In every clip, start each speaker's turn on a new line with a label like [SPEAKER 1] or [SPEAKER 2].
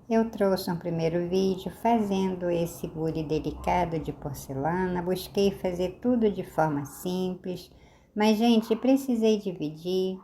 [SPEAKER 1] Eu trouxe um primeiro vídeo fazendo esse bule delicado de porcelana, busquei fazer tudo de forma simples, mas gente, precisei dividir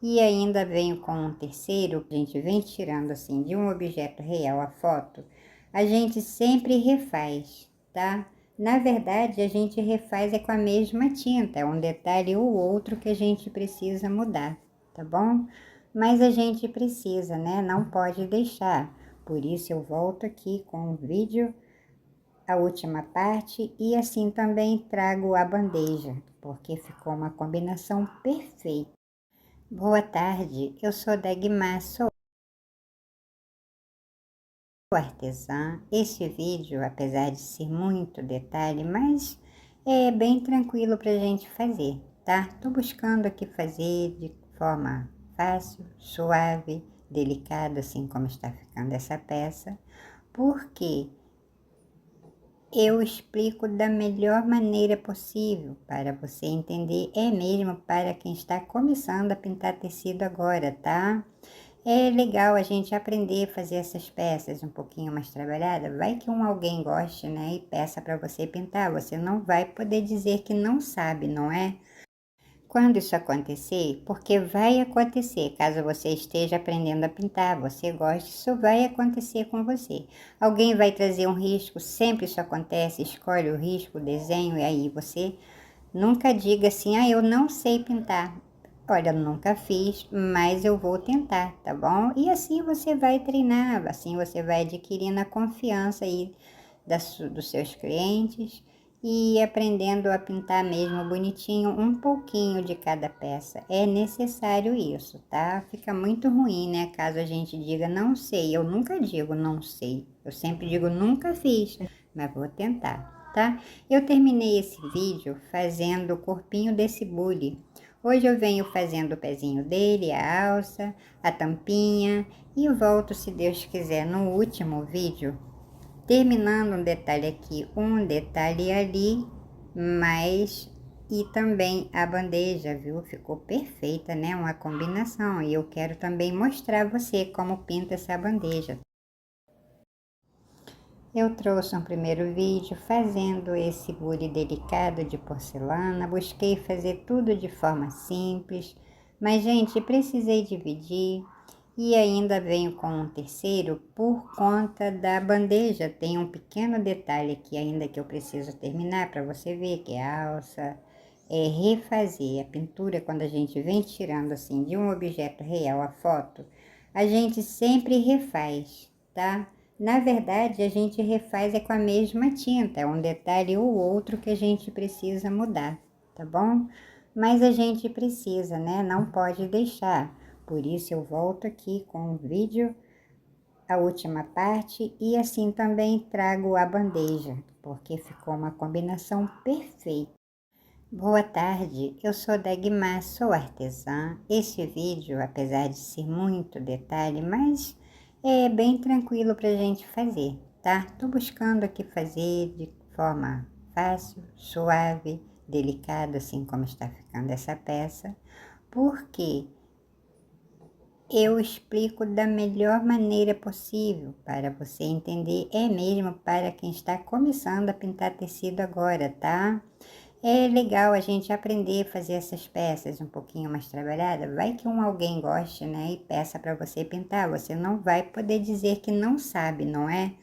[SPEAKER 1] e ainda venho com um terceiro. A gente vem tirando assim de um objeto real a foto, a gente sempre refaz, tá? Na verdade, a gente refaz com a mesma tinta, é um detalhe ou outro que a gente precisa mudar, tá bom? Mas a gente precisa, né? Não pode deixar. Por isso eu volto aqui com o vídeo, a última parte, e assim também trago a bandeja, porque ficou uma combinação perfeita. Boa tarde, eu sou Dagmar, sou artesã. Este vídeo, apesar de ser muito detalhe, mas é bem tranquilo pra gente fazer, tá? Tô buscando aqui fazer de forma fácil, suave, delicada, assim como está ficando essa peça, porque eu explico da melhor maneira possível para você entender, é mesmo para quem está começando a pintar tecido agora, tá? É legal a gente aprender a fazer essas peças um pouquinho mais trabalhada. Vai que alguém goste, né, e peça para você pintar, você não vai poder dizer que não sabe, não é? Quando isso acontecer, porque vai acontecer, caso você esteja aprendendo a pintar, você goste, isso vai acontecer com você. Alguém vai trazer um risco, sempre isso acontece, escolhe o risco, o desenho, e aí você nunca diga assim, eu não sei pintar. Olha, eu nunca fiz, mas eu vou tentar, tá bom? E assim você vai treinar, assim você vai adquirindo a confiança aí dos seus clientes e aprendendo a pintar mesmo bonitinho, um pouquinho de cada peça. É necessário isso, tá? Fica muito ruim, né? Caso a gente diga não sei, eu nunca digo não sei, eu sempre digo nunca fiz, mas vou tentar, tá? Eu terminei esse vídeo fazendo o corpinho desse bule. Hoje eu venho fazendo o pezinho dele, a alça, a tampinha e volto, se Deus quiser, no último vídeo, terminando um detalhe aqui, um detalhe ali, mas e também a bandeja, viu? Ficou perfeita, né? Uma combinação. E eu quero também mostrar a você como pinta essa bandeja. Eu trouxe um primeiro vídeo fazendo esse bule delicado de porcelana, busquei fazer tudo de forma simples, mas gente, precisei dividir e ainda venho com um terceiro por conta da bandeja. Tem um pequeno detalhe aqui ainda que eu preciso terminar para você ver, que é a alça, é refazer a pintura. Quando a gente vem tirando assim de um objeto real a foto, a gente sempre refaz, tá? Na verdade, a gente refaz com a mesma tinta, é um detalhe ou outro que a gente precisa mudar, tá bom? Mas a gente precisa, né? Não pode deixar. Por isso eu volto aqui com o vídeo, a última parte, e assim também trago a bandeja, porque ficou uma combinação perfeita. Boa tarde, eu sou Dagmar, sou artesã. Este vídeo, apesar de ser muito detalhe, mas é bem tranquilo pra gente fazer, tá? Tô buscando aqui fazer de forma fácil, suave, delicada, assim como está ficando essa peça, porque eu explico da melhor maneira possível para você entender, é mesmo para quem está começando a pintar tecido agora, tá? É legal a gente aprender a fazer essas peças um pouquinho mais trabalhada. Vai que alguém goste, né, e peça para você pintar, você não vai poder dizer que não sabe, não é?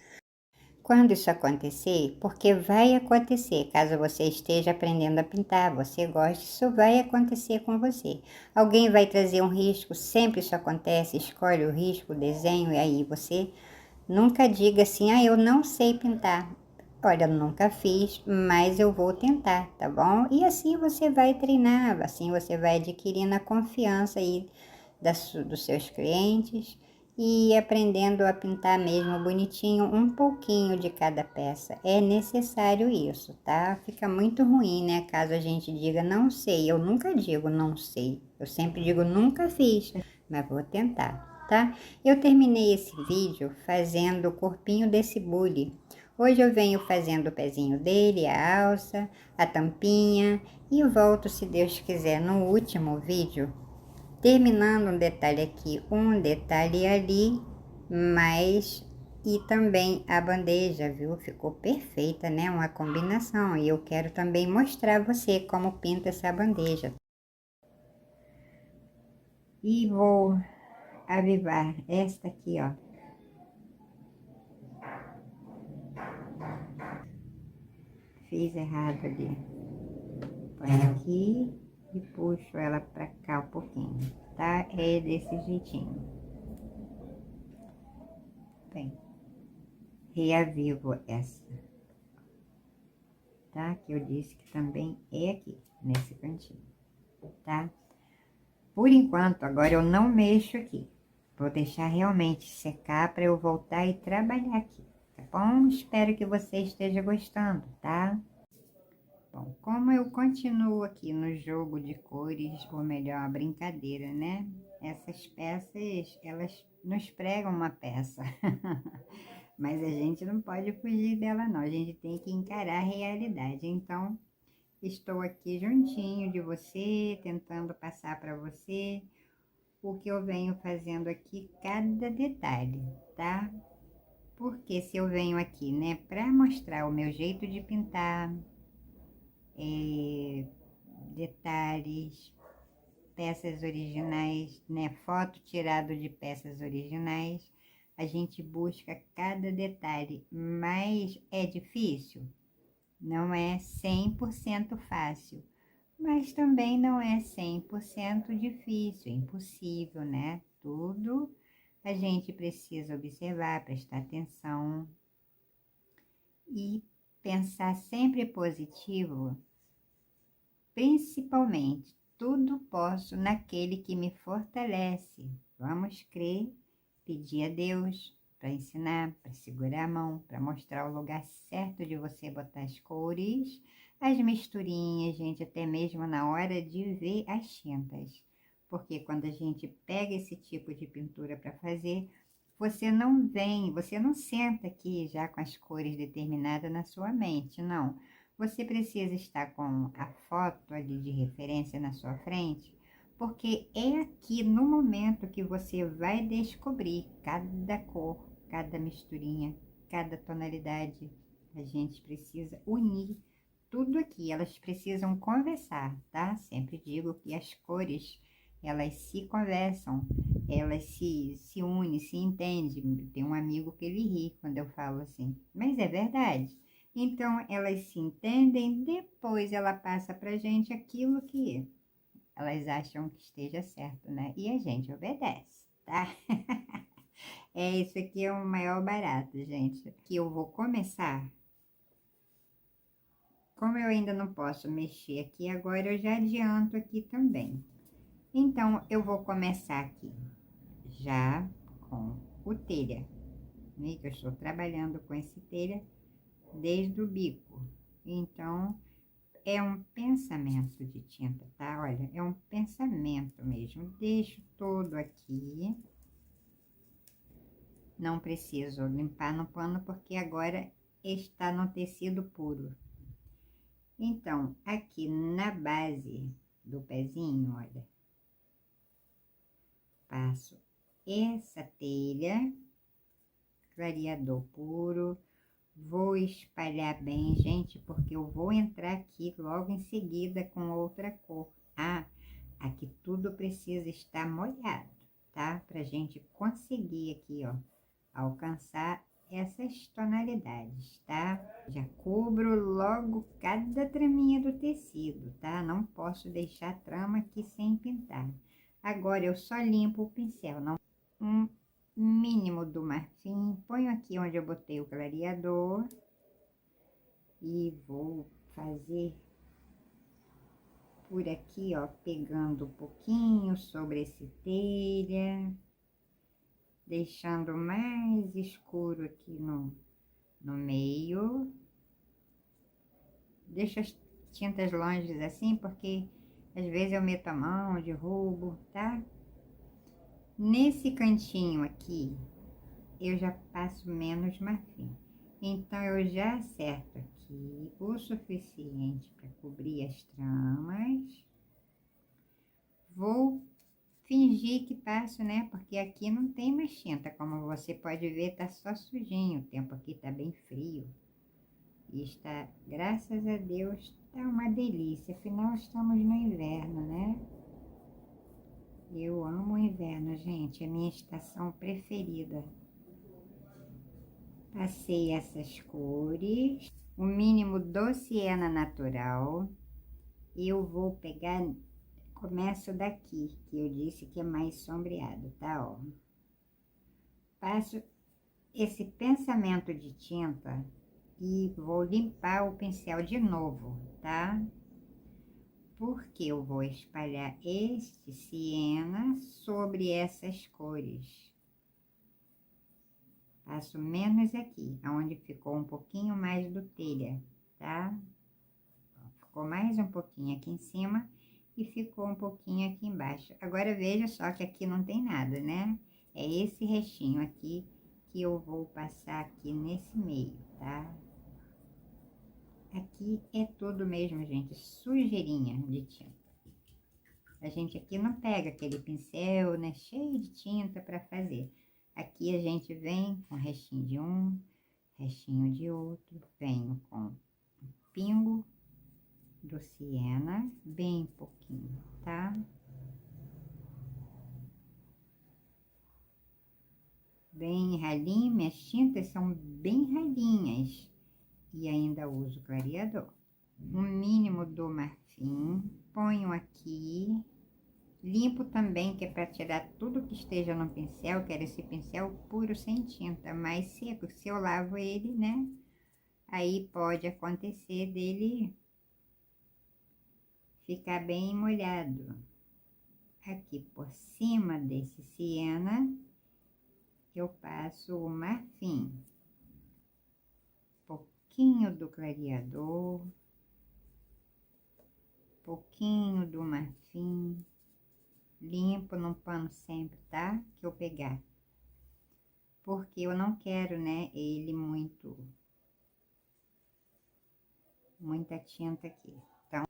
[SPEAKER 1] Quando isso acontecer, porque vai acontecer, caso você esteja aprendendo a pintar, você goste, isso vai acontecer com você. Alguém vai trazer um risco, sempre isso acontece, escolhe o risco, o desenho, e aí você nunca diga assim, eu não sei pintar. Olha, eu nunca fiz, mas eu vou tentar, tá bom? E assim você vai treinar, assim você vai adquirindo a confiança aí dos seus clientes e aprendendo a pintar mesmo bonitinho, um pouquinho de cada peça. É necessário isso, tá? Fica muito ruim, né? Caso a gente diga não sei, eu nunca digo não sei, eu sempre digo nunca fiz, mas vou tentar, tá? Eu terminei esse vídeo fazendo o corpinho desse bule. Hoje eu venho fazendo o pezinho dele, a alça, a tampinha e volto, se Deus quiser, no último vídeo, terminando um detalhe aqui, um detalhe ali, mas e também a bandeja, viu? Ficou perfeita, né? Uma combinação. E eu quero também mostrar a você como pinta essa bandeja. E vou avivar esta aqui, ó. Fiz errado ali. Põe aqui e puxo ela pra cá um pouquinho, tá? É desse jeitinho. Bem, reavivo essa, tá? Que eu disse que também é aqui, nesse cantinho, tá? Por enquanto, agora eu não mexo aqui. Vou deixar realmente secar para eu voltar e trabalhar aqui, tá bom? Espero que você esteja gostando, tá? Bom, como eu continuo aqui no jogo de cores, ou melhor, a brincadeira, né? Essas peças, elas nos pregam uma peça. Mas a gente não pode fugir dela, não. A gente tem que encarar a realidade. Então, estou aqui juntinho de você, tentando passar para você o que eu venho fazendo aqui, cada detalhe, tá? Porque se eu venho aqui, né, para mostrar o meu jeito de pintar, detalhes, peças originais, né, foto tirado de peças originais, a gente busca cada detalhe, mas é difícil, não é 100% fácil, mas também não é 100% difícil, é impossível, né? Tudo a gente precisa observar, prestar atenção e pensar sempre positivo, principalmente, tudo posso naquele que me fortalece. Vamos crer, pedir a Deus para ensinar, para segurar a mão, para mostrar o lugar certo de você botar as cores, as misturinhas, gente, até mesmo na hora de ver as tintas. Porque quando a gente pega esse tipo de pintura para fazer, você não senta aqui já com as cores determinadas na sua mente, não. Você precisa estar com a foto ali de referência na sua frente, porque é aqui no momento que você vai descobrir cada cor, cada misturinha, cada tonalidade. A gente precisa unir tudo aqui, elas precisam conversar, tá? Sempre digo que as cores, elas se conversam, elas se unem, se entendem. Tem um amigo que ele ri quando eu falo assim, mas é verdade. Então, elas se entendem, depois ela passa pra gente aquilo que elas acham que esteja certo, né? E a gente obedece, tá? É, isso aqui é o maior barato, gente. Que eu vou começar. Como eu ainda não posso mexer aqui agora, eu já adianto aqui também. Então, eu vou começar aqui já com o telha, né? Que eu estou trabalhando com esse telha desde o bico. Então, é um pensamento de tinta, tá? Olha, é um pensamento mesmo. Deixo todo aqui. Não preciso limpar no pano porque agora está no tecido puro. Então, aqui na base do pezinho, olha, passo essa telha, clareador puro. Vou espalhar bem, gente, porque eu vou entrar aqui logo em seguida com outra cor. Ah, aqui tudo precisa estar molhado, tá? Pra gente conseguir aqui, ó, alcançar essas tonalidades, tá? Já cubro logo cada traminha do tecido, tá? Não posso deixar a trama aqui sem pintar. Agora, eu só limpo o pincel, não... mínimo do marfim, ponho aqui onde eu botei o clareador e vou fazer por aqui, ó, pegando um pouquinho sobre esse telha, deixando mais escuro aqui no meio. Deixo as tintas longe assim, porque às vezes eu meto a mão, derrubo, tá? Nesse cantinho aqui, eu já passo menos marfim. Então, eu já acerto aqui o suficiente para cobrir as tramas. Vou fingir que passo, né? Porque aqui não tem mais tinta, como você pode ver, tá só sujinho. O tempo aqui tá bem frio. E está, graças a Deus, tá uma delícia. Afinal, estamos no inverno, né? Eu amo o inverno, gente. É a minha estação preferida. Passei essas cores. O mínimo do siena natural. Eu vou pegar, começo daqui, que eu disse que é mais sombreado, tá? Ó. Passo esse pensamento de tinta e vou limpar o pincel de novo, tá? Porque eu vou espalhar este siena sobre essas cores. Passo menos aqui, aonde ficou um pouquinho mais do telha, tá? Ficou mais um pouquinho aqui em cima e ficou um pouquinho aqui embaixo. Agora veja só que aqui não tem nada, né? É esse restinho aqui que eu vou passar aqui nesse meio, tá? Aqui é tudo mesmo, gente, sujeirinha de tinta. A gente aqui não pega aquele pincel, né, cheio de tinta para fazer. Aqui a gente vem com restinho de um, restinho de outro, venho com um pingo do siena, bem pouquinho, tá? Bem ralinho, minhas tintas são bem ralinhas e ainda uso clareador. Um mínimo do marfim, ponho aqui, limpo também, que é para tirar tudo que esteja no pincel, quero esse pincel puro, sem tinta, mais seco. Se eu lavo ele, né, aí pode acontecer dele ficar bem molhado. Aqui por cima desse siena, eu passo o marfim, pouquinho do clareador, pouquinho do marfim, limpo num pano sempre, tá? Que eu pegar. Porque eu não quero, né, ele muita tinta aqui. Então,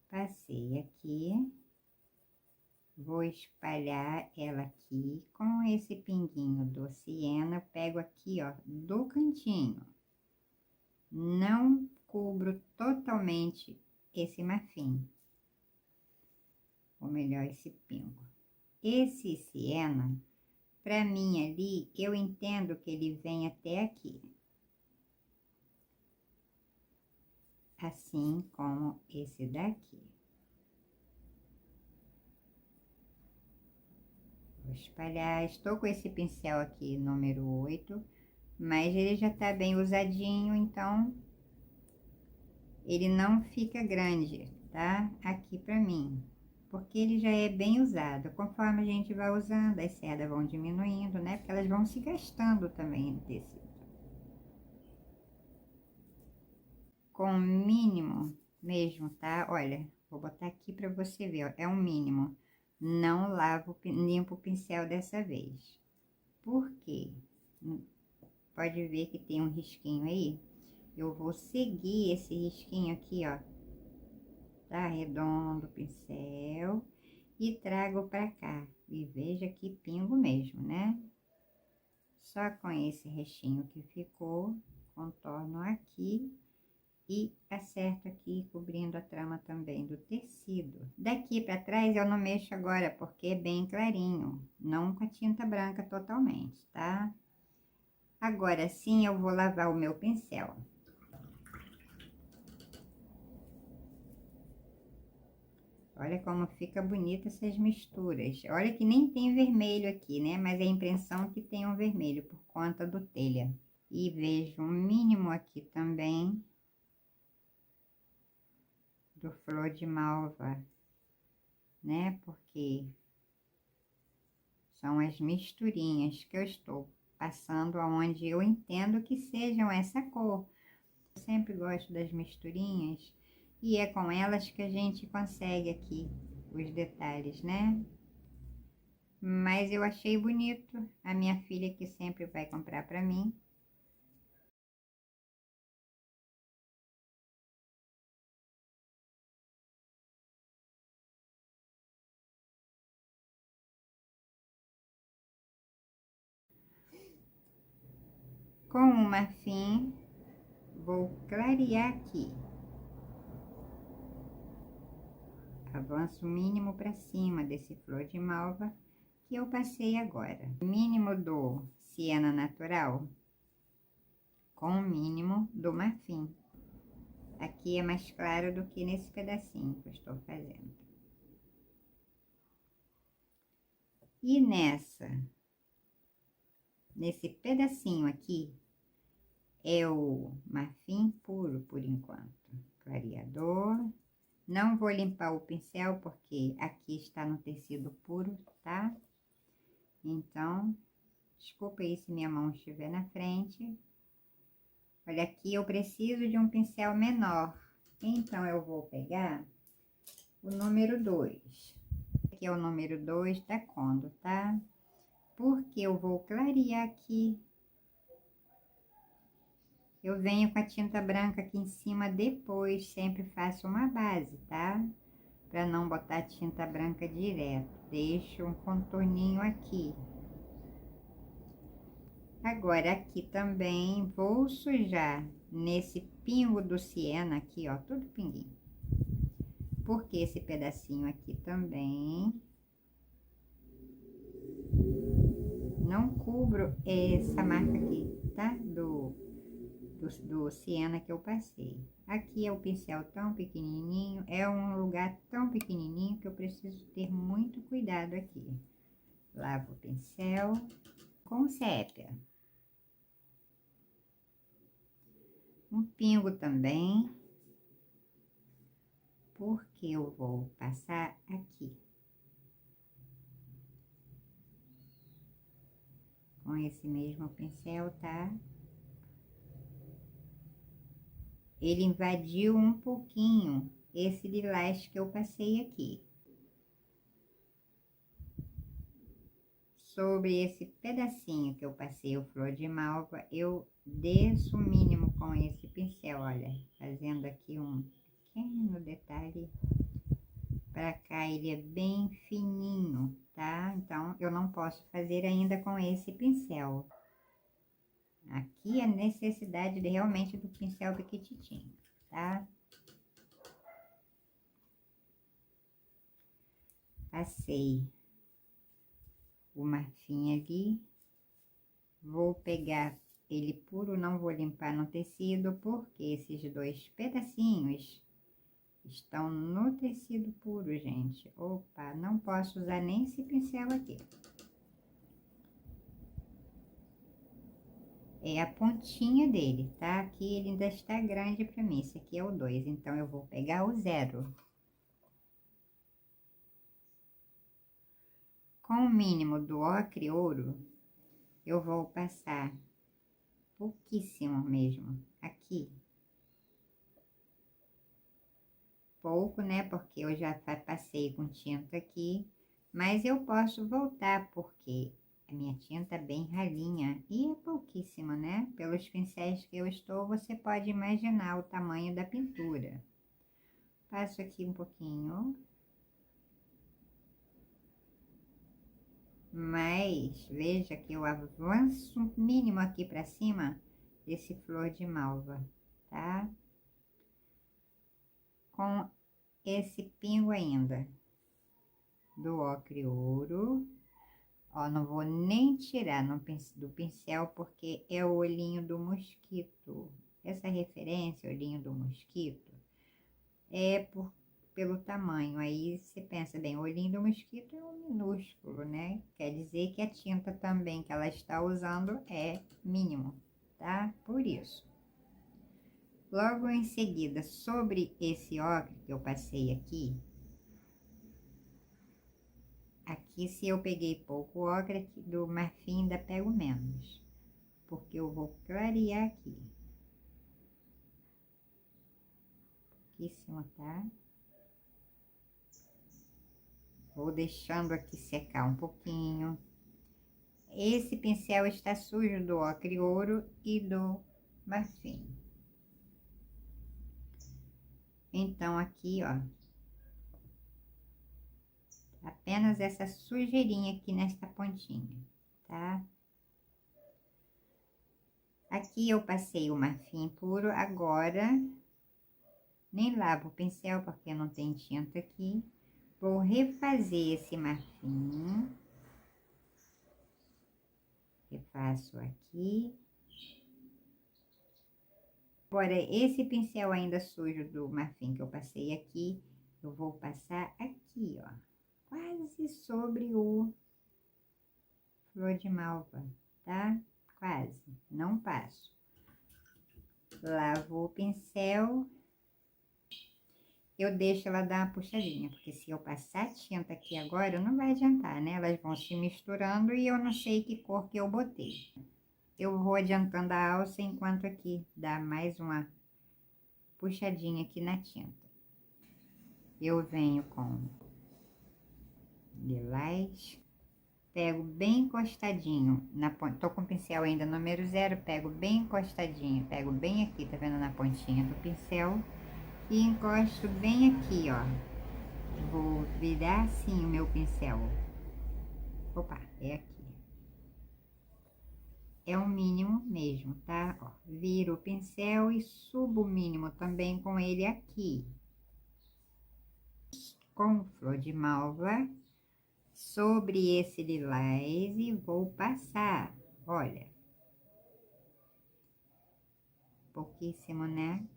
[SPEAKER 1] passei aqui, vou espalhar ela aqui com esse pinguinho do siena, eu pego aqui, ó, do cantinho. Não cubro totalmente esse marfim, ou melhor, esse pingo. Esse siena, pra mim ali, eu entendo que ele vem até aqui. Assim como esse daqui. Vou espalhar, estou com esse pincel aqui, número 8, mas ele já tá bem usadinho, então ele não fica grande, tá? Aqui pra mim, porque ele já é bem usado. Conforme a gente vai usando, as cerdas vão diminuindo, né? Porque elas vão se gastando também no tecido. Com o mínimo mesmo, tá? Olha, vou botar aqui pra você ver, ó, é um mínimo. Não lavo, limpo o pincel dessa vez. Por quê? Pode ver que tem um risquinho aí. Eu vou seguir esse risquinho aqui, ó. Tá redondo o pincel e trago pra cá. E veja que pingo mesmo, né? Só com esse restinho que ficou, contorno aqui e acerto aqui, cobrindo a trama também do tecido. Daqui pra trás eu não mexo agora, porque é bem clarinho, não com a tinta branca totalmente, tá? Agora sim eu vou lavar o meu pincel. Olha como fica bonita essas misturas. Olha que nem tem vermelho aqui, né? Mas é a impressão que tem um vermelho por conta do telha. E vejo um mínimo aqui também do flor de malva, né? Porque são as misturinhas que eu estou passando aonde eu entendo que sejam essa cor. Eu sempre gosto das misturinhas e é com elas que a gente consegue aqui os detalhes, né? Mas eu achei bonito, a minha filha que sempre vai comprar para mim, Com o marfim, vou clarear aqui. Avanço o mínimo para cima desse flor de malva que eu passei agora. Mínimo do siena natural com o mínimo do marfim. Aqui é mais claro do que nesse pedacinho que eu estou fazendo. E nesse pedacinho aqui, é o marfim puro por enquanto. Clareador. Não vou limpar o pincel porque aqui está no tecido puro, tá? Então, desculpa aí se minha mão estiver na frente. Olha, aqui eu preciso de um pincel menor. Então, eu vou pegar o número 2. Aqui é o número 2 da Condo, tá? Porque eu vou clarear aqui. Eu venho com a tinta branca aqui em cima depois, sempre faço uma base, tá? Pra não botar tinta branca direto. Deixo um contorninho aqui. Agora, aqui também vou sujar nesse pingo do siena aqui, ó, tudo pinguinho. Porque esse pedacinho aqui também não cubro essa marca aqui, tá? Do siena que eu passei. Aqui é o pincel tão pequenininho, é um lugar tão pequenininho que eu preciso ter muito cuidado aqui. Lavo o pincel com sépia. Um pingo também, porque eu vou passar aqui. Com esse mesmo pincel, tá? Ele invadiu um pouquinho esse lilás que eu passei aqui. Sobre esse pedacinho que eu passei o flor de malva, eu desço o mínimo com esse pincel, olha, fazendo aqui um pequeno detalhe. Pra cá ele é bem fininho, tá? Então, eu não posso fazer ainda com esse pincel. Aqui a necessidade realmente do pincel pequititinho, tá? Passei o marfim ali. Vou pegar ele puro, não vou limpar no tecido, porque esses dois pedacinhos estão no tecido puro, gente. Opa, não posso usar nem esse pincel aqui. É a pontinha dele, tá? Aqui ele ainda está grande pra mim, esse aqui é o 2, então eu vou pegar o 0. Com o mínimo do ocre ouro, eu vou passar pouquíssimo mesmo, aqui. Pouco, né, porque eu já passei com tinta aqui, mas eu posso voltar, porque a minha tinta é bem ralinha e é pouquíssima, né? Pelos pincéis que eu estou, você pode imaginar o tamanho da pintura. Passo aqui um pouquinho. Mas veja que eu avanço mínimo aqui pra cima desse flor de malva, tá? Com esse pingo ainda do ocre ouro. Ó, não vou nem tirar do pincel, porque é o olhinho do mosquito. Essa referência, olhinho do mosquito, é pelo tamanho. Aí você pensa, bem, o olhinho do mosquito é um minúsculo, né? Quer dizer que a tinta também que ela está usando é mínimo, tá? Por isso. Logo em seguida, sobre esse ocre que eu passei aqui, aqui, se eu peguei pouco ocre, aqui do marfim ainda pego menos, porque eu vou clarear aqui. Pouquíssimo, tá? Vou deixando aqui secar um pouquinho. Esse pincel está sujo do ocre ouro e do marfim. Então, aqui, ó, apenas essa sujeirinha aqui nesta pontinha, tá? Aqui eu passei o marfim puro, agora nem lavo o pincel porque não tem tinta aqui. Vou refazer esse marfim. Refaço aqui. Agora, esse pincel ainda sujo do marfim que eu passei aqui, eu vou passar aqui, ó. Quase sobre o flor de malva, tá? Quase, não passo. Lavo o pincel. Eu deixo ela dar uma puxadinha, porque se eu passar tinta aqui agora, não vai adiantar, né? Elas vão se misturando e eu não sei que cor que eu botei. Eu vou adiantando a alça enquanto aqui dá mais uma puxadinha aqui na tinta. Eu venho com lilás, pego bem encostadinho na ponta, tô com o pincel ainda número 0, pego bem encostadinho, pego bem aqui, tá vendo, na pontinha do pincel, e encosto bem aqui, ó. Vou virar assim o meu pincel. Opa, é aqui. É o mínimo mesmo, tá? Ó, viro o pincel e subo o mínimo também com ele aqui. Com flor de malva sobre esse lilás e vou passar, olha. Pouquíssimo, né?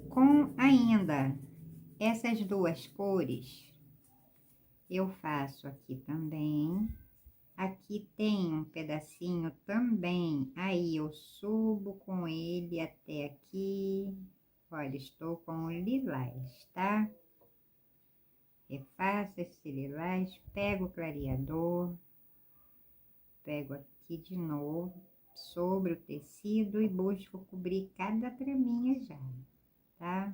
[SPEAKER 1] Com ainda essas duas cores, eu faço aqui também. Aqui tem um pedacinho também, aí eu subo com ele até aqui. Olha, estou com o lilás, tá? Refaço esse lilás, pego o clareador, pego aqui de novo, sobre o tecido e busco cobrir cada traminha já, tá?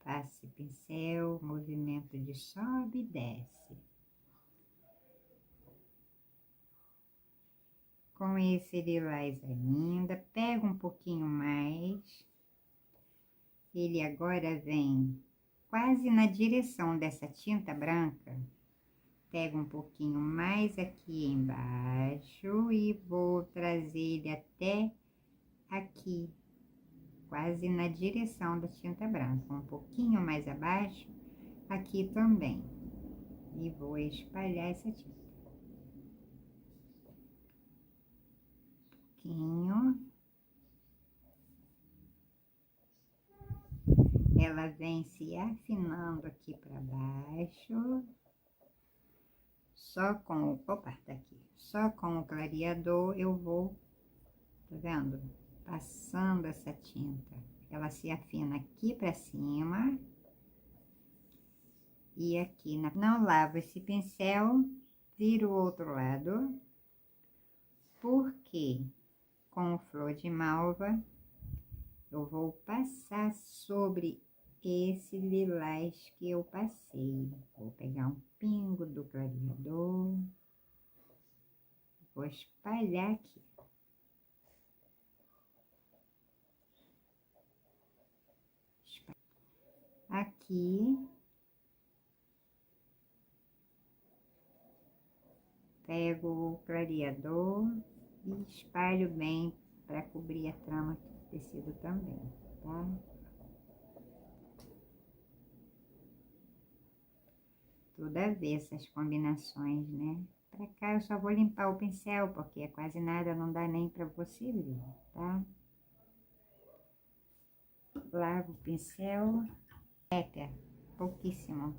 [SPEAKER 1] Passe pincel, movimento de sobe e desce. Com esse lilás ainda, pego um pouquinho mais. Ele agora vem quase na direção dessa tinta branca. Pego um pouquinho mais aqui embaixo e vou trazer ele até aqui, quase na direção da tinta branca. Um pouquinho mais abaixo, aqui também. E vou espalhar essa tinta. Pouquinho. Ela vem se afinando aqui para baixo. Só com o... Opa, tá aqui. Só com o clareador eu vou, tá vendo? Passando essa tinta. Ela se afina aqui para cima. E aqui, não lavo esse pincel, viro o outro lado. Porque com o flor de malva, eu vou passar sobre esse lilás que eu passei. Vou pegar um pingo do clareador. Vou espalhar aqui. Aqui. Pego o clareador e espalho bem para cobrir a trama do tecido também, tá? Tudo a ver essas combinações, né? Pra cá eu só vou limpar o pincel, porque é quase nada, não dá nem pra você ver, tá? Lavo o pincel, pouquíssimo.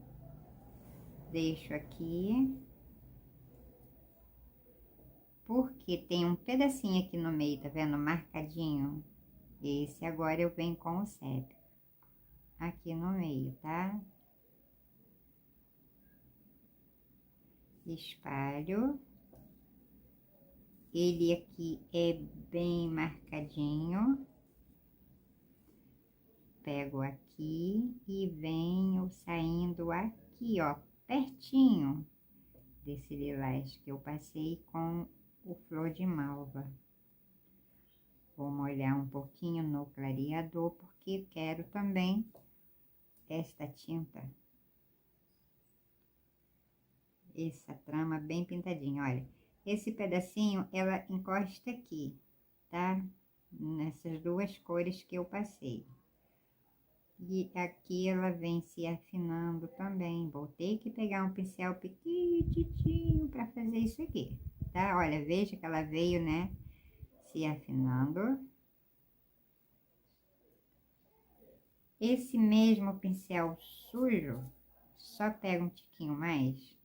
[SPEAKER 1] Deixo aqui. Porque tem um pedacinho aqui no meio, tá vendo? Marcadinho. Esse agora eu venho com o sépia. Aqui no meio, tá? Espalho. Ele aqui é bem marcadinho. Pego aqui e venho saindo aqui, ó, pertinho desse lilás que eu passei com o flor de malva. Vou molhar um pouquinho no clareador, porque quero também esta tinta, essa trama bem pintadinha, olha. Esse pedacinho, ela encosta aqui, tá? Nessas duas cores que eu passei. E aqui ela vem se afinando também. Vou ter que pegar um pincel pequitinho para fazer isso aqui, tá? Olha, veja que ela veio, né, se afinando. Esse mesmo pincel sujo, só pego um tiquinho mais,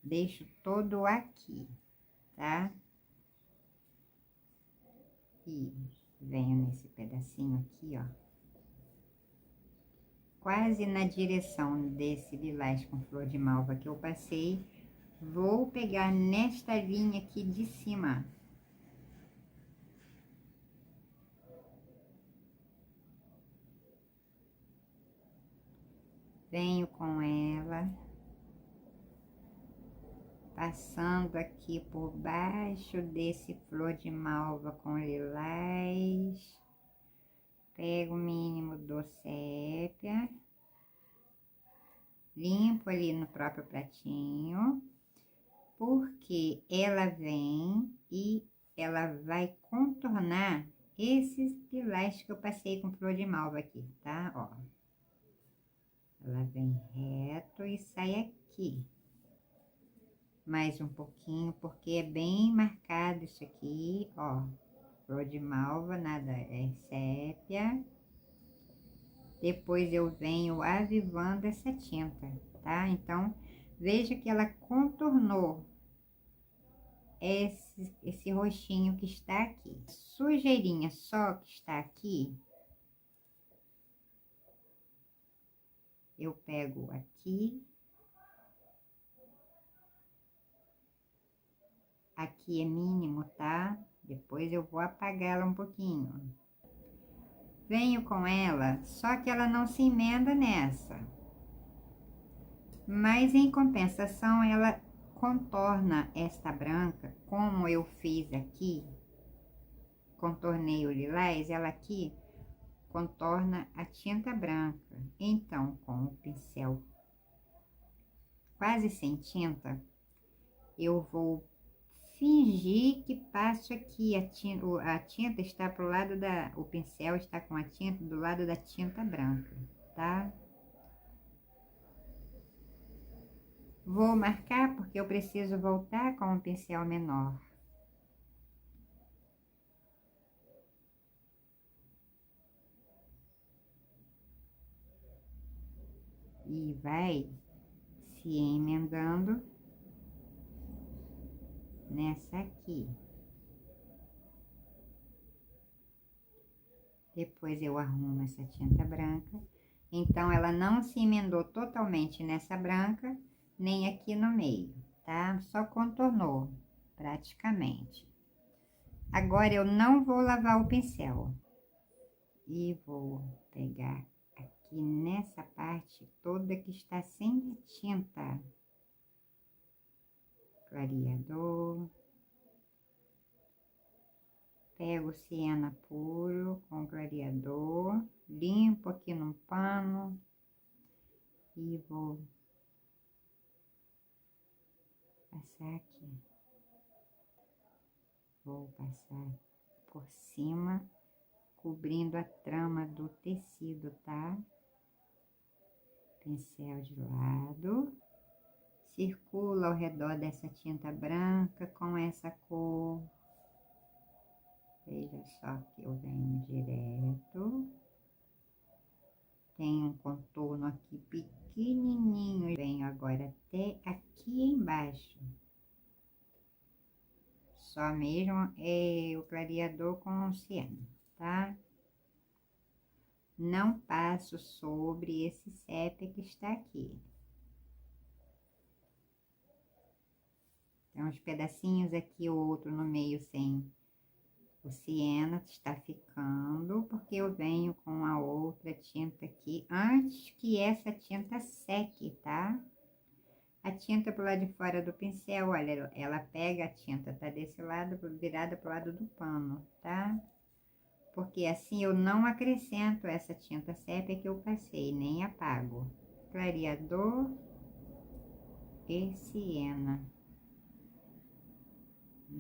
[SPEAKER 1] deixo todo aqui, tá? E venho nesse pedacinho aqui, ó. Quase na direção desse lilás com flor de malva que eu passei, vou pegar nesta linha aqui de cima. Venho com ela, passando aqui por baixo desse flor de malva com lilás. Pego o mínimo do sépia, limpo ali no próprio pratinho, porque ela vem e ela vai contornar esses lilás que eu passei com flor de malva aqui, tá? Ó. Ela vem reto e sai aqui. Mais um pouquinho, porque é bem marcado isso aqui, ó. Flor de malva, nada, é sépia. Depois eu venho avivando essa tinta, tá? Então, veja que ela contornou esse roxinho que está aqui. Sujeirinha só que está aqui, eu pego aqui. Aqui é mínimo, tá? Depois eu vou apagar ela um pouquinho. Venho com ela, só que ela não se emenda nessa. Mas em compensação, ela contorna esta branca, como eu fiz aqui. Contornei o lilás, ela aqui contorna a tinta branca. Então, com o pincel quase sem tinta, eu vou fingir que passo aqui, a tinta está pro lado o pincel está com a tinta do lado da tinta branca, tá? Vou marcar porque eu preciso voltar com um pincel menor. E vai se emendando nessa aqui. Depois eu arrumo essa tinta branca. Então, ela não se emendou totalmente nessa branca, nem aqui no meio, tá? Só contornou, praticamente. Agora, eu não vou lavar o pincel. E vou pegar aqui nessa parte toda que está sem tinta. Clareador. Pego o siena puro com clareador, limpo aqui num pano e vou passar aqui. Vou passar por cima, cobrindo a trama do tecido, tá? Pincel de lado, circula ao redor dessa tinta branca com essa cor. Veja só que eu venho direto. Tem um contorno aqui pequenininho. Venho agora até aqui embaixo. Só mesmo o clareador com o siena, tá? Não passo sobre esse sépia que está aqui. Tem uns pedacinhos aqui, outro no meio sem o siena está ficando, porque eu venho com a outra tinta aqui, antes que essa tinta seque, tá? A tinta pro lado de fora do pincel, olha, ela pega a tinta, tá desse lado, virada pro lado do pano, tá? Porque assim eu não acrescento essa tinta sépia que eu passei, nem apago. Clareador e siena.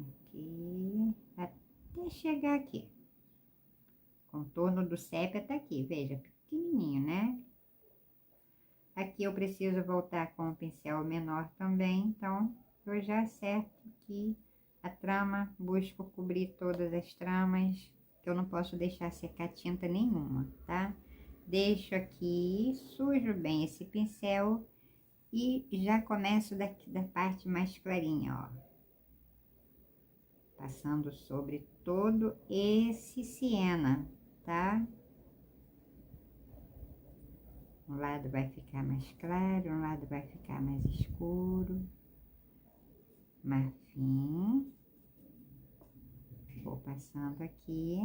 [SPEAKER 1] Aqui, até chegar aqui. O contorno do sépia tá aqui, veja, pequenininho, né? Aqui eu preciso voltar com o pincel menor também, então eu já acerto aqui a trama, busco cobrir todas as tramas, que eu não posso deixar secar tinta nenhuma, tá? Deixo aqui, sujo bem esse pincel e já começo daqui da parte mais clarinha, ó. Passando sobre todo esse siena, tá? Um lado vai ficar mais claro, um lado vai ficar mais escuro. Marfim. Vou passando aqui.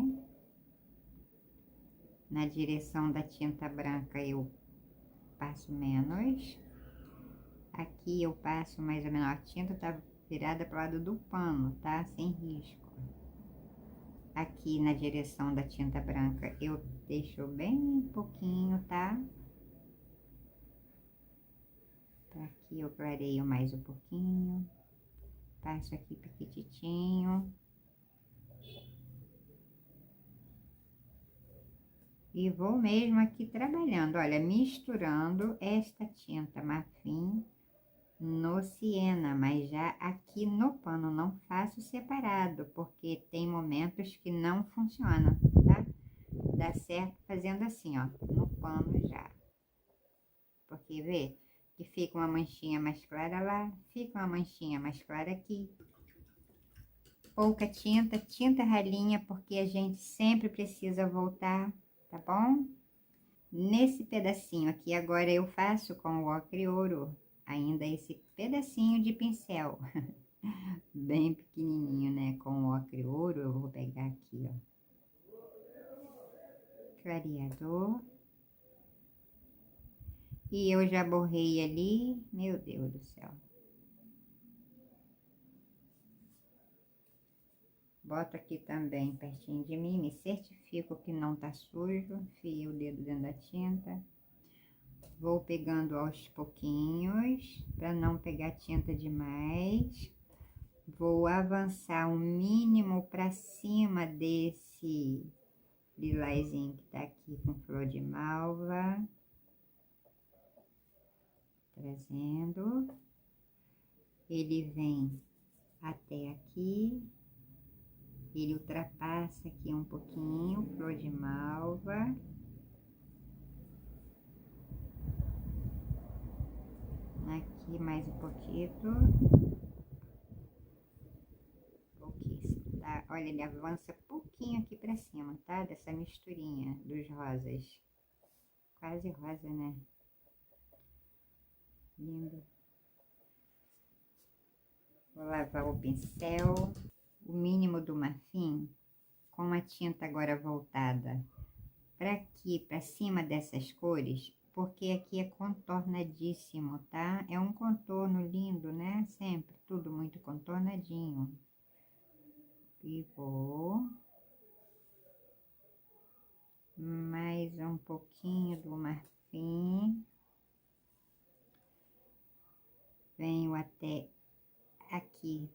[SPEAKER 1] Na direção da tinta branca eu passo menos. Aqui eu passo mais ou menos, a tinta tá virada para o lado do pano, tá? Sem risco. Aqui na direção da tinta branca eu deixo bem pouquinho, tá? Aqui eu clareio mais um pouquinho. Passo aqui piquititinho. E vou mesmo aqui trabalhando, olha, misturando esta tinta marfim no siena, mas já aqui no pano, não faço separado, porque tem momentos que não funciona, tá? Dá certo fazendo assim, ó, no pano já. Porque vê que fica uma manchinha mais clara lá, fica uma manchinha mais clara aqui. Pouca tinta, tinta ralinha, porque a gente sempre precisa voltar, tá bom? Nesse pedacinho aqui, agora eu faço com o ocre ouro, ainda esse pedacinho de pincel, bem pequenininho, né? Com o ocre ouro, eu vou pegar aqui, ó, clareador. E eu já borrei ali, meu Deus do céu. Boto aqui também pertinho de mim, me certifico que não tá sujo, enfio o dedo dentro da tinta. Vou pegando aos pouquinhos, para não pegar tinta demais. Vou avançar o mínimo para cima desse lilazinho que tá aqui com flor de malva. Trazendo. Ele vem até aqui. Ele ultrapassa aqui um pouquinho, flor de malva. Aqui mais um pouquinho. Pouquíssimo, tá? Olha, ele avança pouquinho aqui pra cima, tá? Dessa misturinha dos rosas. Quase rosa, né? Lindo. Vou lavar o pincel. O mínimo do marfim, com a tinta agora voltada para aqui, para cima dessas cores, porque aqui é contornadíssimo, tá? É um contorno lindo, né? Sempre, tudo muito contornadinho. E vou mais um pouquinho do marfim. Venho até aqui,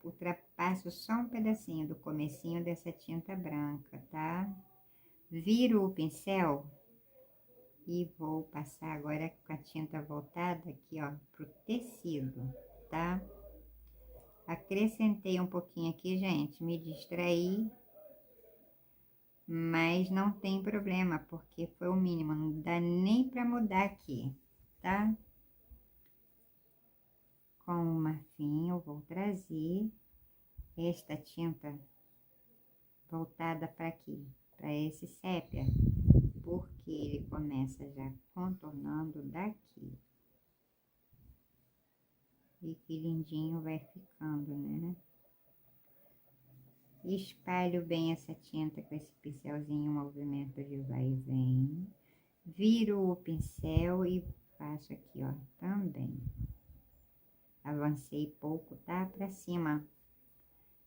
[SPEAKER 1] ultrapasso só um pedacinho do comecinho dessa tinta branca, tá? Viro o pincel e vou passar agora com a tinta voltada aqui, ó, pro tecido, tá? Acrescentei um pouquinho aqui, gente, me distraí, mas não tem problema, porque foi o mínimo, não dá nem pra mudar aqui, tá? Com o marfim eu vou trazer esta tinta voltada para aqui, para esse sépia, porque ele começa já contornando daqui. E que lindinho vai ficando, né? Espalho bem essa tinta com esse pincelzinho, movimento de vai e vem. Viro o pincel e faço aqui, ó, também. Avancei pouco, tá? Pra cima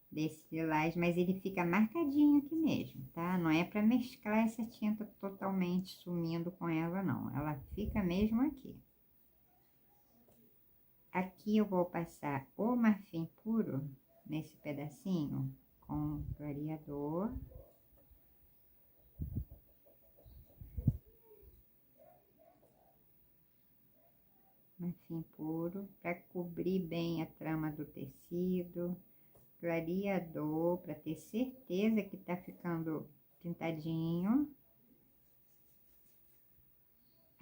[SPEAKER 1] desse lilás, mas ele fica marcadinho aqui mesmo, tá? Não é pra mesclar essa tinta totalmente sumindo com ela, não. Ela fica mesmo aqui. Aqui eu vou passar o marfim puro pedacinho com clareador. Marfim puro, para cobrir bem a trama do tecido. Clareador, para ter certeza que tá ficando pintadinho.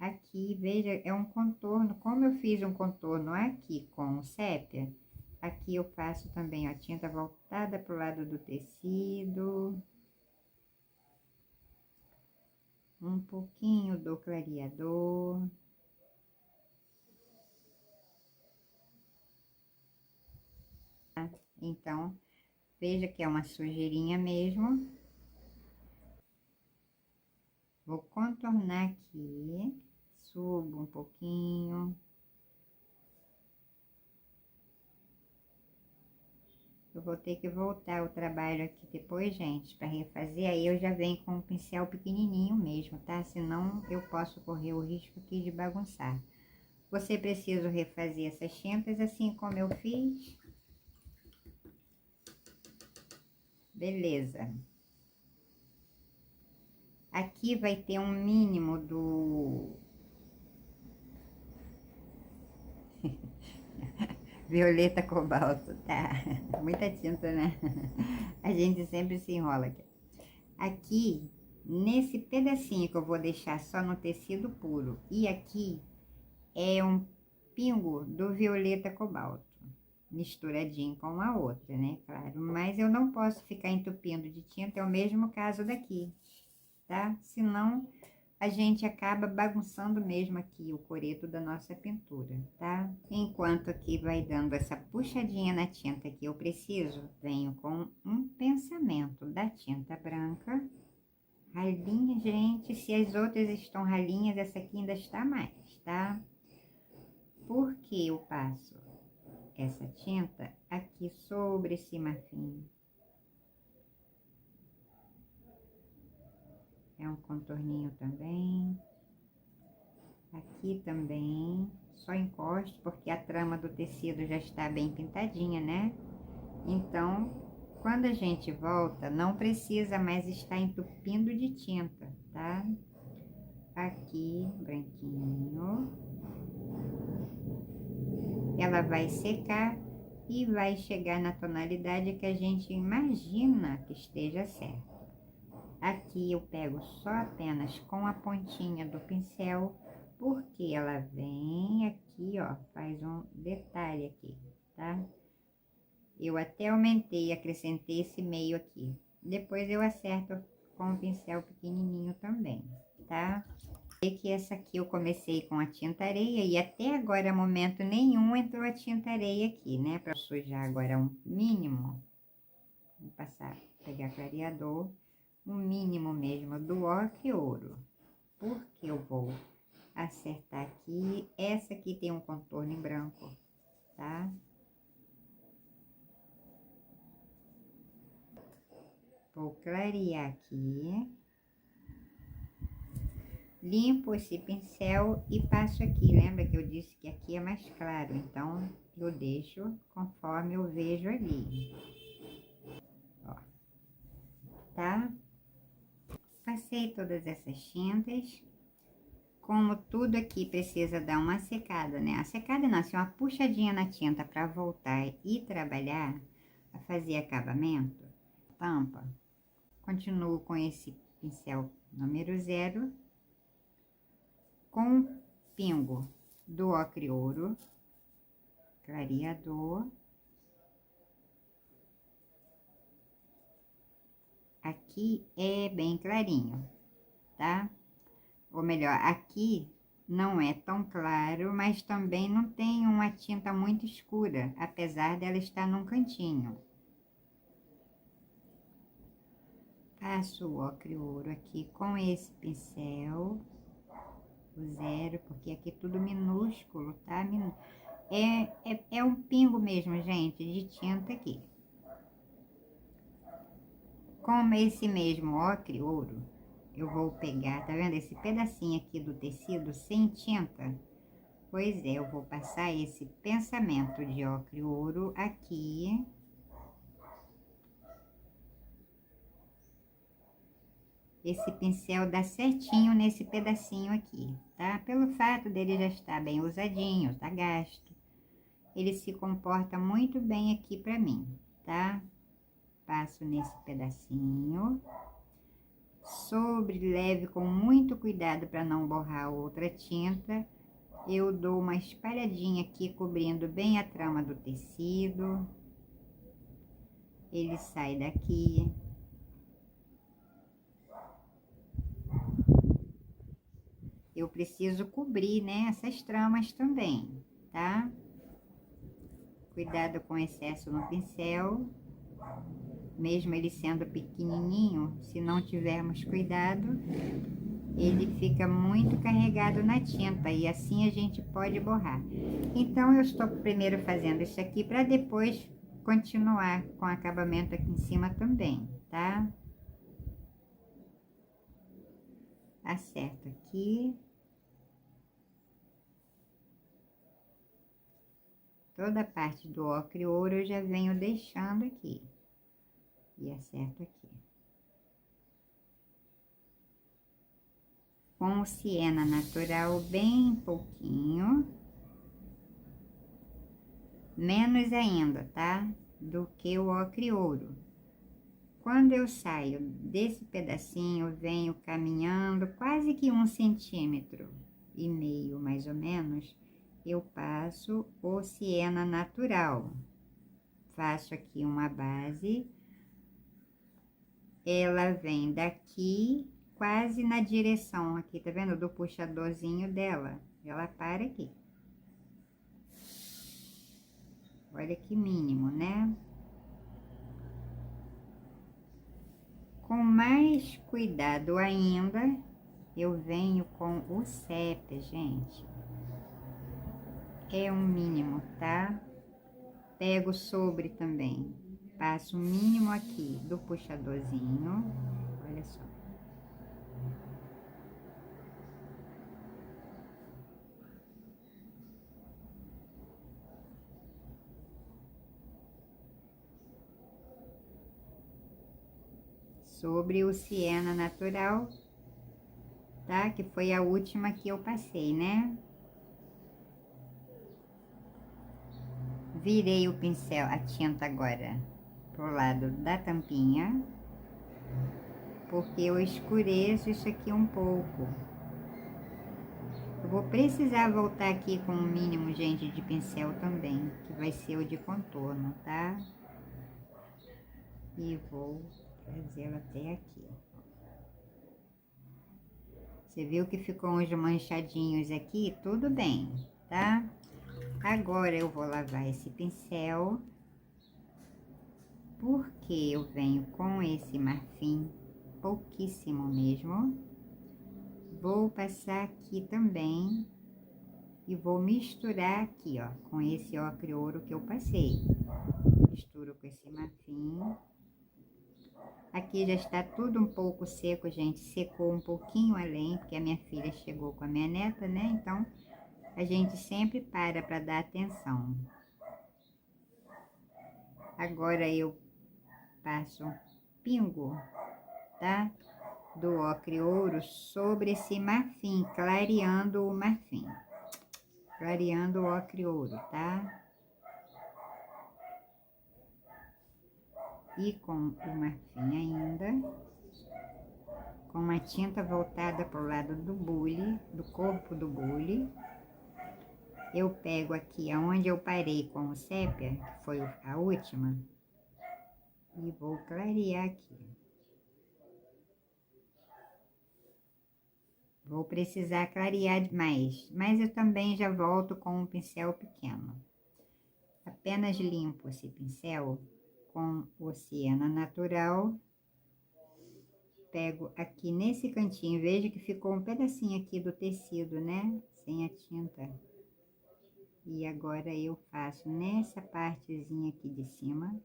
[SPEAKER 1] Aqui, veja, é um contorno. Como eu fiz um contorno aqui com o sépia, aqui eu faço também, ó, tinta voltada pro lado do tecido. Um pouquinho do clareador. Então, veja que é uma sujeirinha mesmo. Vou contornar aqui, subo um pouquinho. Eu vou ter que voltar o trabalho aqui depois, gente, para refazer. Aí eu já venho com um pincel pequenininho mesmo, tá? Senão eu posso correr o risco aqui de bagunçar. Você precisa refazer essas tintas assim como eu fiz. Beleza. Aqui vai ter um mínimo do violeta cobalto, tá? Muita tinta, né? A gente sempre se enrola aqui. Aqui, nesse pedacinho que eu vou deixar só no tecido puro, e aqui é um pingo do violeta cobalto, misturadinho com a outra, né? Claro, mas eu não posso ficar entupindo de tinta, é o mesmo caso daqui, tá? Senão a gente acaba bagunçando mesmo aqui o coreto da nossa pintura, tá? Enquanto aqui vai dando essa puxadinha na tinta que eu preciso, venho com um pensamento da tinta branca. Ralinha, gente, se as outras estão ralinhas, essa aqui ainda está mais, tá? Por que eu passo essa tinta aqui sobre esse marfim? É um contorninho também. Aqui também, só encosto, porque a trama do tecido já está bem pintadinha, né? Então, quando a gente volta, não precisa mais estar entupindo de tinta, tá? Aqui, branquinho. Ela vai secar e vai chegar na tonalidade que a gente imagina que esteja certa. Aqui eu pego só apenas com a pontinha do pincel, porque ela vem aqui, ó, faz um detalhe aqui, tá? Eu até aumentei, acrescentei esse meio aqui. Depois eu acerto com o pincel pequenininho também, tá? E que essa aqui eu comecei com a tinta areia e até agora, momento nenhum, entrou a tinta areia aqui, né? Pra sujar agora um mínimo. Vou passar, pegar clareador, um mínimo mesmo do ocre ouro. Porque eu vou acertar aqui. Essa aqui tem um contorno em branco, tá? Vou clarear aqui. Limpo esse pincel e passo aqui. Lembra que eu disse que aqui é mais claro, então eu deixo conforme eu vejo ali. Ó, tá? Passei todas essas tintas. Como tudo aqui precisa dar uma secada, né? A secada não, assim, uma puxadinha na tinta para voltar e trabalhar, a fazer acabamento, tampa. Continuo com esse pincel número 0, com pingo do ocre ouro, clareador. Aqui é bem clarinho, tá? Ou melhor, aqui não é tão claro, mas também não tem uma tinta muito escura, apesar dela estar num cantinho. Passo o ocre ouro aqui com esse pincel, o 0, porque aqui é tudo minúsculo, tá? É um pingo mesmo, gente, de tinta aqui. Com esse mesmo ocre ouro, eu vou pegar, tá vendo esse pedacinho aqui do tecido sem tinta? Pois é, eu vou passar esse pensamento de ocre ouro aqui esse pincel dá certinho nesse pedacinho aqui, tá? Pelo fato dele já estar bem usadinho, tá gasto, ele se comporta muito bem aqui pra mim, tá? Passo nesse pedacinho, sobre leve com muito cuidado para não borrar outra tinta. Eu dou uma espalhadinha aqui, cobrindo bem a trama do tecido. Ele sai daqui. Eu preciso cobrir, né, essas tramas também, tá? Cuidado com excesso no pincel. Mesmo ele sendo pequenininho, se não tivermos cuidado, ele fica muito carregado na tinta e assim a gente pode borrar. Então, eu estou primeiro fazendo isso aqui para depois continuar com o acabamento aqui em cima também, tá? Acerto aqui. Toda a parte do ocre ouro eu já venho deixando aqui. E acerto aqui. Com o siena natural bem pouquinho. Menos ainda, tá? Do que o ocre ouro. Quando eu saio desse pedacinho, venho caminhando quase que 1,5 cm, mais ou menos, eu passo o siena natural. Faço aqui uma base, ela vem daqui, quase na direção aqui, tá vendo? Do puxadorzinho dela, ela para aqui. Olha que mínimo, né? Com mais cuidado ainda, eu venho com o sépia, gente. É um mínimo, tá? Pego sobre também. Passo o mínimo aqui do puxadorzinho. Olha só. Sobre o siena natural, tá? Que foi a última que eu passei, né? Virei o pincel, a tinta agora pro lado da tampinha, porque eu escureço isso aqui um pouco. Eu vou precisar voltar aqui com o mínimo, gente, de pincel também, que vai ser o de contorno, tá? E vou trazê-lo até aqui. Você viu que ficou uns manchadinhos aqui? Tudo bem, tá? Agora eu vou lavar esse pincel, porque eu venho com esse marfim, pouquíssimo mesmo. Vou passar aqui também e vou misturar aqui, ó, com esse ocre ouro que eu passei. Misturo com esse marfim. Aqui já está tudo um pouco seco, gente, secou um pouquinho além, porque a minha filha chegou com a minha neta, né? Então, a gente sempre para dar atenção. Agora eu passo um pingo, tá? Do ocre ouro sobre esse marfim, clareando o marfim. Clareando o ocre ouro, tá? E com o marfim ainda, com uma tinta voltada para o lado do bule, do corpo do bule, eu pego aqui aonde eu parei com o sépia, que foi a última, e vou clarear aqui. Vou precisar clarear mais, mas eu também já volto com um pincel pequeno. Apenas limpo esse pincel com o siena natural. Pego aqui nesse cantinho, veja que ficou um pedacinho aqui do tecido, né? Sem a tinta. E agora eu faço nessa partezinha aqui de cima.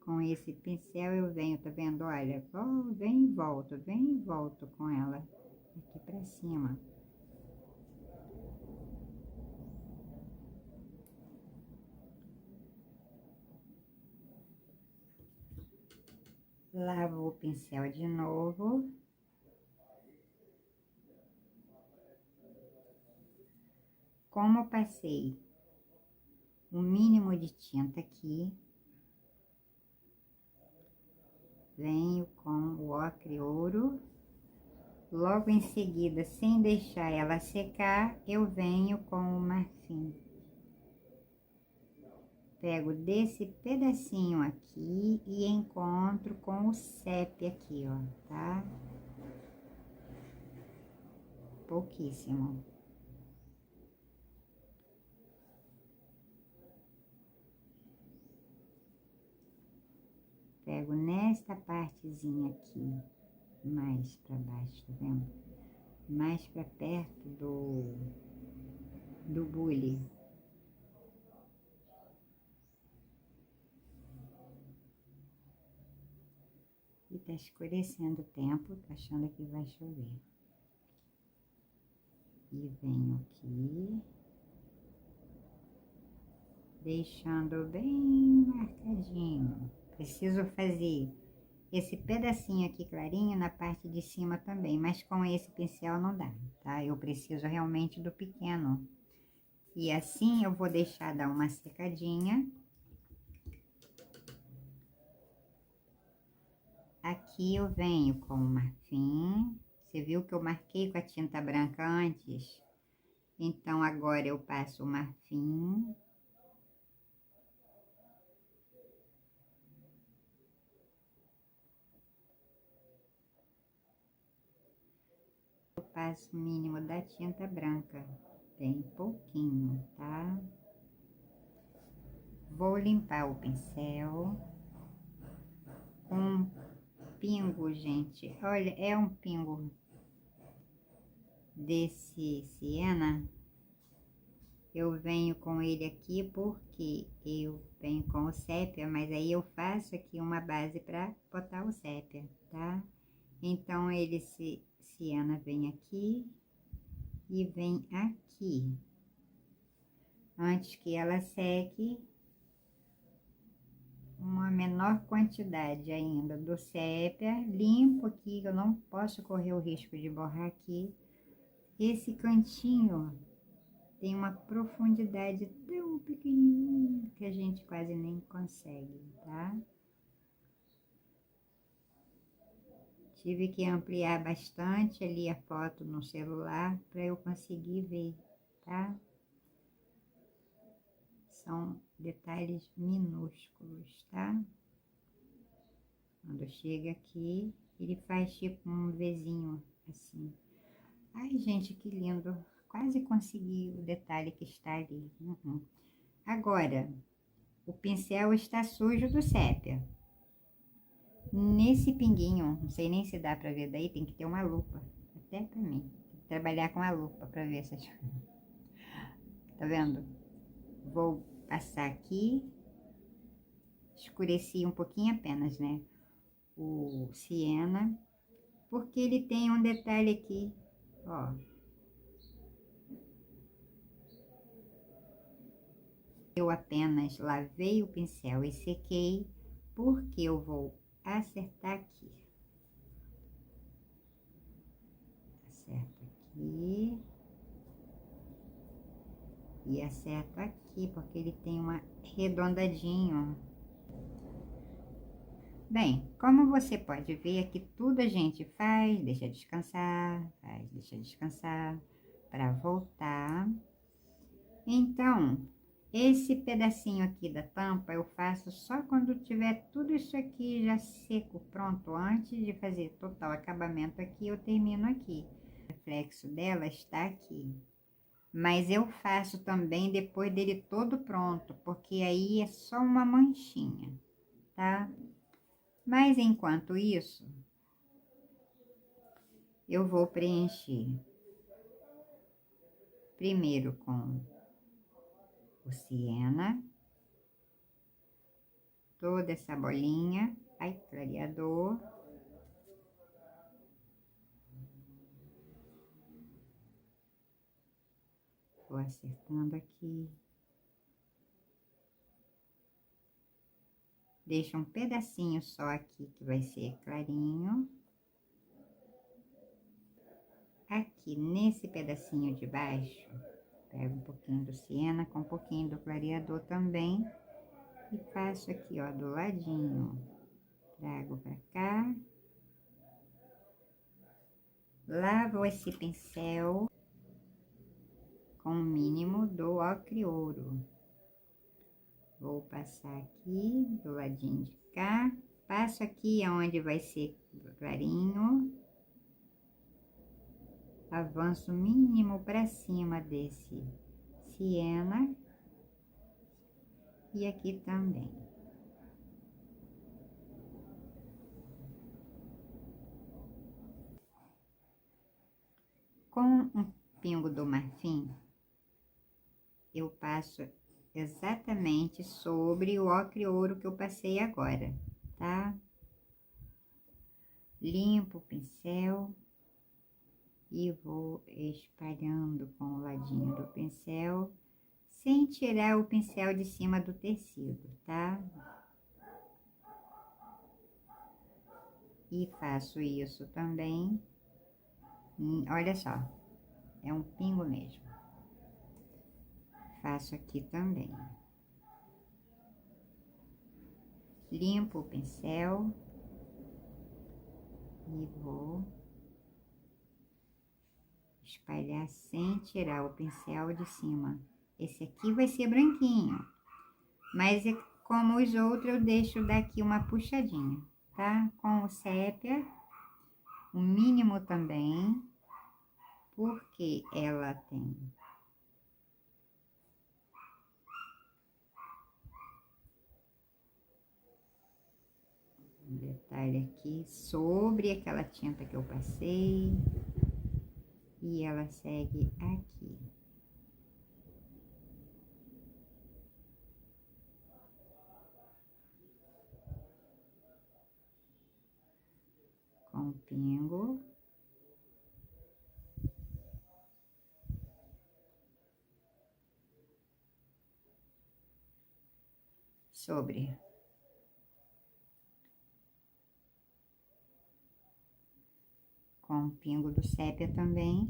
[SPEAKER 1] Com esse pincel eu venho, tá vendo? Olha, vem e volto com ela aqui pra cima. Lavo o pincel de novo. Como eu passei o mínimo de tinta aqui, venho com o ocre ouro. Logo em seguida, sem deixar ela secar, eu venho com o marfim. Pego desse pedacinho aqui e encontro com o sépia aqui, ó, tá? Pouquíssimo. Pego nesta partezinha aqui, mais pra baixo, tá vendo? Mais pra perto do bule. E tá escurecendo o tempo, tô achando que vai chover. E venho aqui, deixando bem marcadinho. Preciso fazer esse pedacinho aqui clarinho na parte de cima também, mas com esse pincel não dá, tá? Eu preciso realmente do pequeno. E assim eu vou deixar dar uma secadinha. Aqui eu venho com o marfim. Você viu que eu marquei com a tinta branca antes? Então, agora eu passo o marfim. Eu passo o mínimo da tinta branca, bem pouquinho, tá? Vou limpar o pincel com um pingo, gente. Olha, é um pingo desse siena. Eu venho com ele aqui porque eu venho com o sépia, mas aí eu faço aqui uma base para botar o sépia, tá? Então, siena vem aqui e vem aqui. Antes que ela seque, uma menor quantidade ainda do sépia. Limpo aqui, eu não posso correr o risco de borrar aqui. Esse cantinho tem uma profundidade tão pequenininha que a gente quase nem consegue, tá? Tive que ampliar bastante ali a foto no celular para eu conseguir ver, tá? São detalhes minúsculos, tá? Quando chega aqui, ele faz tipo um Vzinho assim. Ai, gente, que lindo! Quase consegui o detalhe que está ali. Agora, o pincel está sujo do sépia. Nesse pinguinho, não sei nem se dá pra ver daí, tem que ter uma lupa. Até pra mim. Tem que trabalhar com a lupa pra ver essas coisas. Tá vendo? Vou passar aqui. Escureci um pouquinho apenas, né? O siena. Porque ele tem um detalhe aqui, ó. Eu apenas lavei o pincel e sequei, porque eu vou acertar aqui. Acerto aqui. E acerto aqui, porque ele tem uma arredondadinho. Bem, como você pode ver, aqui tudo a gente faz, deixa descansar, faz, deixa descansar, para voltar. Então, esse pedacinho aqui da tampa eu faço só quando tiver tudo isso aqui já seco, pronto. Antes de fazer total acabamento aqui, eu termino aqui. O reflexo dela está aqui. Mas eu faço também depois dele todo pronto, porque aí é só uma manchinha, tá? Mas enquanto isso, eu vou preencher primeiro com o siena, toda essa bolinha, aí clareador. Vou acertando aqui. Deixo um pedacinho só aqui, que vai ser clarinho. Aqui, nesse pedacinho de baixo, pego um pouquinho do siena com um pouquinho do clareador também. E faço aqui, ó, do ladinho. Trago pra cá. Lavo esse pincel com o mínimo do ocre ouro. Vou passar aqui do ladinho de cá. Passo aqui aonde vai ser clarinho. Avanço o mínimo para cima desse siena. E aqui também. Com um pingo do marfim, eu passo exatamente sobre o ocre ouro que eu passei agora, tá? Limpo o pincel e vou espalhando com o ladinho do pincel, sem tirar o pincel de cima do tecido, tá? E faço isso também, olha só, é um pingo mesmo. Faço aqui também. Limpo o pincel e vou espalhar sem tirar o pincel de cima. Esse aqui vai ser branquinho, mas como os outros eu deixo daqui uma puxadinha, tá? Com o sépia, o mínimo também, porque ela tem um detalhe aqui sobre aquela tinta que eu passei e ela segue aqui. Com pingo. Sobre. Com um pingo do sépia também.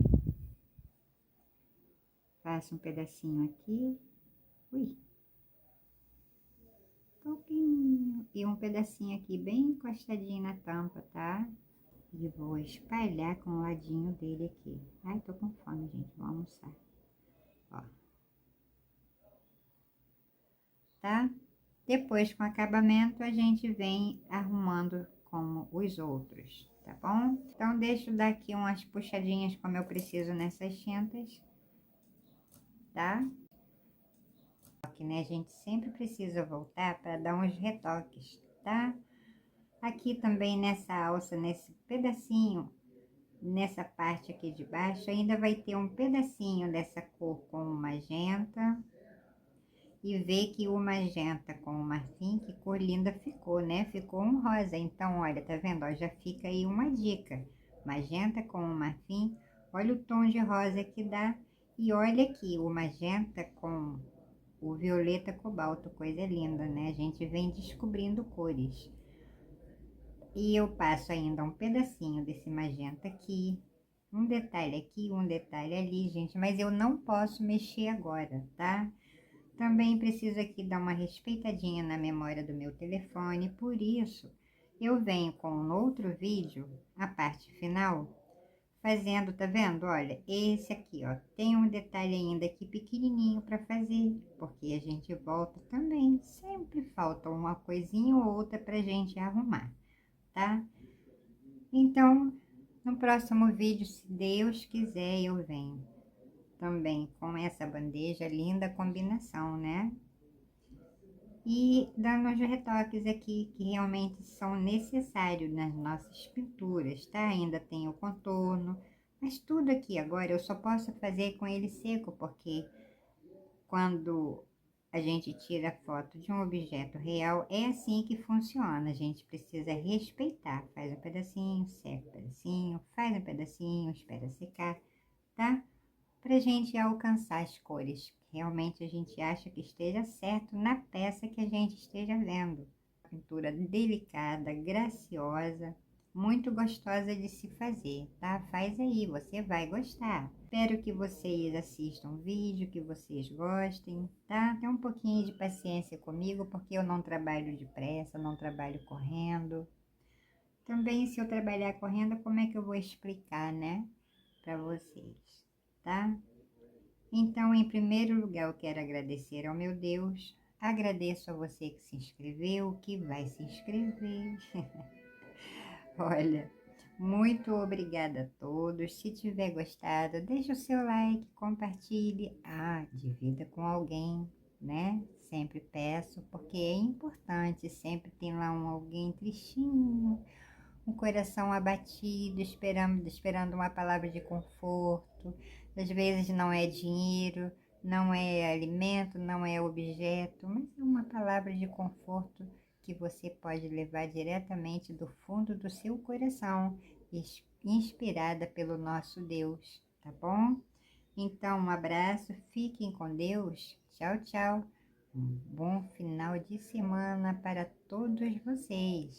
[SPEAKER 1] Faço um pedacinho aqui. Ui. Pouquinho. E um pedacinho aqui bem encostadinho na tampa, tá? E vou espalhar com o ladinho dele aqui. Ai, tô com fome, gente. Vou almoçar. Ó. Tá? Depois, com acabamento, a gente vem arrumando como os outros, tá bom? Então, deixo dar aqui umas puxadinhas como eu preciso nessas tintas, tá? Aqui, né, a gente sempre precisa voltar para dar uns retoques, tá? Aqui também nessa alça, nesse pedacinho, nessa parte aqui de baixo, ainda vai ter um pedacinho dessa cor com magenta. E ver que o magenta com o marfim, que cor linda ficou, né? Ficou um rosa. Então, olha, tá vendo? Ó, já fica aí uma dica. Magenta com o marfim, olha o tom de rosa que dá. E olha aqui, o magenta com o violeta cobalto, coisa linda, né? A gente vem descobrindo cores. E eu passo ainda um pedacinho desse magenta aqui, um detalhe aqui, um detalhe ali, gente, mas eu não posso mexer agora, tá? Também preciso aqui dar uma respeitadinha na memória do meu telefone, por isso eu venho com um outro vídeo, a parte final, fazendo, tá vendo? Olha, esse aqui, ó, tem um detalhe ainda aqui pequenininho para fazer, porque a gente volta também, sempre falta uma coisinha ou outra pra gente arrumar, tá? Então, no próximo vídeo, se Deus quiser, eu venho também com essa bandeja, linda combinação, né? E dando os retoques aqui que realmente são necessários nas nossas pinturas, tá? Ainda tem o contorno, mas tudo aqui agora eu só posso fazer com ele seco, porque quando a gente tira foto de um objeto real, é assim que funciona. A gente precisa respeitar. Faz um pedacinho, seca um pedacinho, faz um pedacinho, espera secar, tá? Pra gente alcançar as cores que realmente a gente acha que esteja certo na peça que a gente esteja vendo, pintura delicada, graciosa, muito gostosa de se fazer, tá? Faz aí, você vai gostar. Espero que vocês assistam o vídeo, que vocês gostem, tá? Tenha um pouquinho de paciência comigo, porque eu não trabalho depressa, não trabalho correndo. Também, se eu trabalhar correndo, como é que eu vou explicar, né, para vocês, tá? Então, em primeiro lugar, eu quero agradecer ao meu Deus. Agradeço a você que se inscreveu, que vai se inscrever. Olha, muito obrigada a todos. Se tiver gostado, deixa o seu like, compartilhe. Divida com alguém, né? Sempre peço, porque é importante. Sempre tem lá alguém tristinho, um coração abatido, esperando uma palavra de conforto. Às vezes não é dinheiro, não é alimento, não é objeto, mas é uma palavra de conforto que você pode levar diretamente do fundo do seu coração, inspirada pelo nosso Deus, tá bom? Então, um abraço, fiquem com Deus. Tchau, tchau. Um bom final de semana para todos vocês.